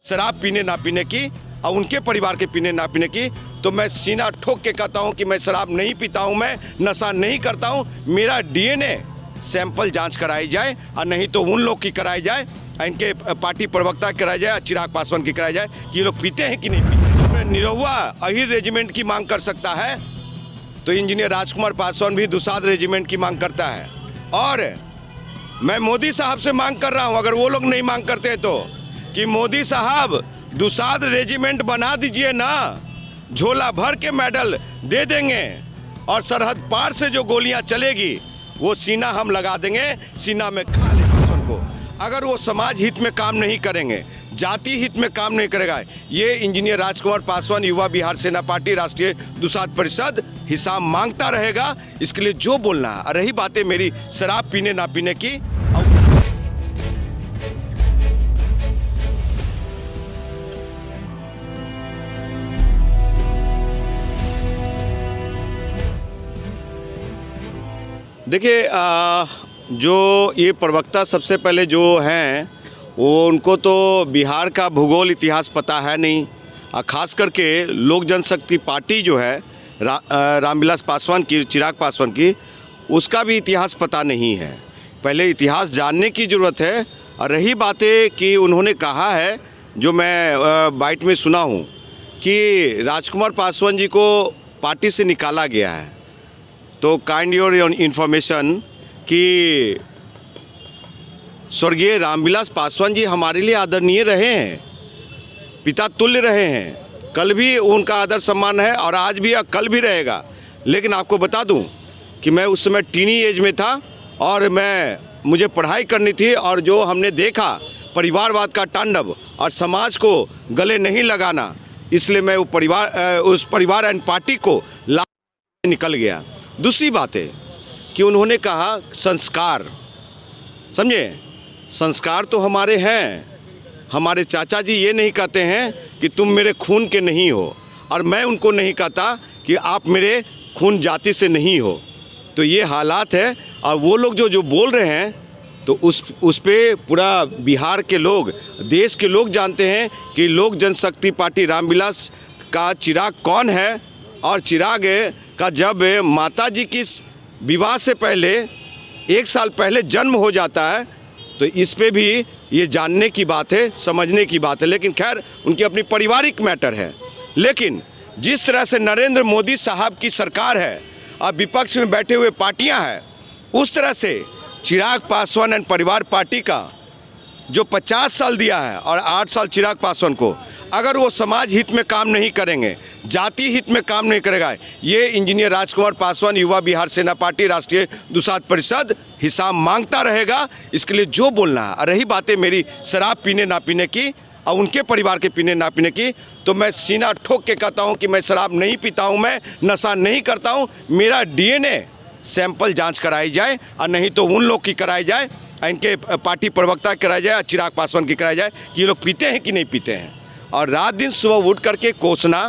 शराब पीने ना पीने की और उनके परिवार के पीने ना पीने की, तो मैं सीना ठोक के कहता हूं कि मैं शराब नहीं पीता हूं, मैं नशा नहीं करता हूं। मेरा डीएनए सैंपल जांच कराई जाए और नहीं तो उन लोग की कराई जाए, इनके पार्टी प्रवक्ता कराई जाए, चिराग पासवान की कराई जाए कि ये लोग पीते हैं कि नहीं पीते। निरहुआ अहिर रेजिमेंट की मांग कर सकता है तो इंजीनियर राजकुमार पासवान भी दुसाध रेजिमेंट की मांग करता है। और मैं मोदी साहब से मांग कर रहा हूं, अगर वो लोग नहीं मांग करते हैं तो, कि मोदी साहब दुसाध रेजिमेंट बना दीजिए ना, झोला भर के मेडल दे देंगे और सरहद पार से जो गोलियां चलेगी वो सीना हम लगा देंगे, सीना में खा ले पासवान को। अगर वो समाज हित में काम नहीं करेंगे, जाति हित में काम नहीं करेगा, ये इंजीनियर राजकुमार पासवान युवा बिहार सेना पार्टी राष्ट्रीय दुसाध परिषद हिसाब मांगता रहेगा। इसके लिए जो बोलना है। रही बातें मेरी शराब पीने ना पीने की, देखिए जो ये प्रवक्ता सबसे पहले जो हैं वो उनको तो बिहार का भूगोल इतिहास पता है नहीं, और ख़ास करके लोक जनशक्ति पार्टी जो है रामविलास पासवान की, चिराग पासवान की, उसका भी इतिहास पता नहीं है। पहले इतिहास जानने की ज़रूरत है। और रही बातें कि उन्होंने कहा है, जो मैं बाइट में सुना हूँ, कि राजकुमार पासवान जी को पार्टी से निकाला गया है, तो काइंड योर इन्फॉर्मेशन कि स्वर्गीय रामविलास पासवान जी हमारे लिए आदरणीय रहे हैं, पिता तुल्य रहे हैं। कल भी उनका आदर सम्मान है और आज भी और कल भी रहेगा। लेकिन आपको बता दूं कि मैं उस समय टीनी एज में था और मुझे पढ़ाई करनी थी, और जो हमने देखा परिवारवाद का तांडव और समाज को गले नहीं लगाना, इसलिए मैं उस परिवार एंड पार्टी को निकल गया। दूसरी बात है कि उन्होंने कहा संस्कार, समझे, संस्कार तो हमारे हैं। हमारे चाचा जी ये नहीं कहते हैं कि तुम मेरे खून के नहीं हो, और मैं उनको नहीं कहता कि आप मेरे खून जाति से नहीं हो। तो ये हालात है, और वो लोग जो बोल रहे हैं, तो उस पे पूरा बिहार के लोग, देश के लोग जानते हैं कि लोक जनशक्ति पार्टी रामविलास का चिराग कौन है। और चिराग का जब माता जी की विवाह से पहले 1 साल पहले जन्म हो जाता है, तो इस पे भी ये जानने की बात है, समझने की बात है। लेकिन खैर उनकी अपनी पारिवारिक मैटर है। लेकिन जिस तरह से नरेंद्र मोदी साहब की सरकार है और विपक्ष में बैठे हुए पार्टियां हैं, उस तरह से चिराग पासवान एंड परिवार पार्टी का जो 50 साल दिया है और 8 साल चिराग पासवान को, अगर वो समाज हित में काम नहीं करेंगे, जाति हित में काम नहीं करेगा, ये इंजीनियर राजकुमार पासवान युवा बिहार सेना पार्टी राष्ट्रीय दुसाध परिषद हिसाब मांगता रहेगा। इसके लिए जो बोलना है। रही बातें मेरी शराब पीने ना पीने की और उनके परिवार के पीने ना पीने की, तो मैं सीना ठोक के कहता हूँ कि मैं शराब नहीं पीता हूँ, मैं नशा नहीं करता हूँ। मेरा डीएनए सैंपल जाँच कराई जाए और नहीं तो उन लोग की कराई जाए, इनके पार्टी प्रवक्ता कराया जाए, चिराग पासवान की कराया जाए कि ये लोग पीते हैं कि नहीं पीते हैं। और रात दिन सुबह उठ करके कोसना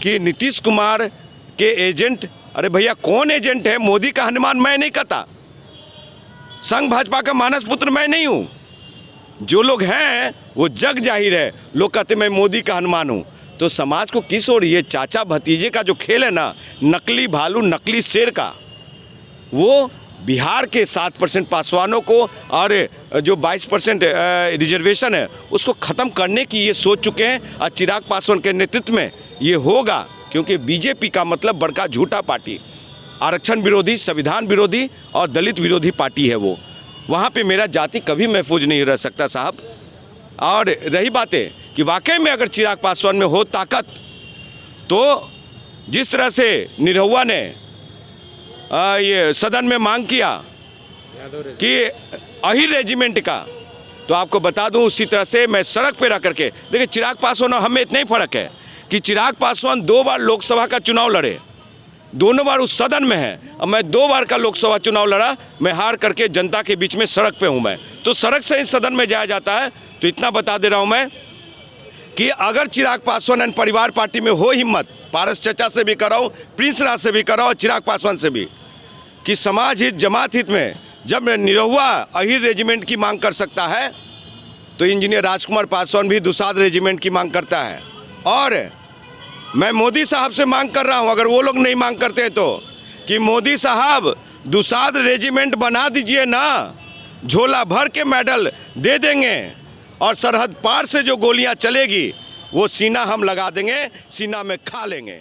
कि नीतीश कुमार के एजेंट, अरे भैया कौन एजेंट है? मोदी का हनुमान मैं नहीं कहता, संघ भाजपा का मानस पुत्र मैं नहीं हूँ। जो लोग हैं वो जग जाहिर है, लोग कहते मैं मोदी का हनुमान हूँ। तो समाज को किस ओर, ये चाचा भतीजे का जो खेल है ना, नकली भालू नकली शेर का, वो बिहार के 7% पासवानों को और जो 22% रिजर्वेशन है उसको ख़त्म करने की ये सोच चुके हैं। और चिराग पासवान के नेतृत्व में ये होगा, क्योंकि बीजेपी का मतलब बड़का झूठा पार्टी, आरक्षण विरोधी, संविधान विरोधी और दलित विरोधी पार्टी है वो। वहाँ पे मेरा जाति कभी महफूज नहीं रह सकता साहब। और रही बातें कि वाकई में अगर चिराग पासवान में हो ताकत, तो जिस तरह से निरहुआ ने ये सदन में मांग किया कि अहिर रेजिमेंट का, तो आपको बता दूं उसी तरह से मैं सड़क पे रह करके, देखिए चिराग पासवान और हमें इतना ही फर्क है कि चिराग पासवान 2 बार लोकसभा का चुनाव लड़े, दोनों बार उस सदन में है, और मैं 2 बार का लोकसभा चुनाव लड़ा, मैं हार करके जनता के बीच में सड़क पे हूं। मैं तो सड़क से ही सदन में जाया जाता है। तो इतना बता दे रहा हूं मैं कि अगर चिराग पासवान एंड परिवार पार्टी में हो हिम्मत, पारस चचा से भी कराओ, प्रिंस राज से भी कराओ, चिराग पासवान से भी, कि समाज हित जमात हित में जब निरहुआ अहिर रेजिमेंट की मांग कर सकता है, तो इंजीनियर राजकुमार पासवान भी दुसाध रेजिमेंट की मांग करता है। और मैं मोदी साहब से मांग कर रहा हूं, अगर वो लोग नहीं मांग करते तो, कि मोदी साहब दुसाध रेजिमेंट बना दीजिए ना, झोला भर के मेडल दे देंगे और सरहद पार से जो गोलियां चलेगी वो सीना हम लगा देंगे, सीना में खा लेंगे।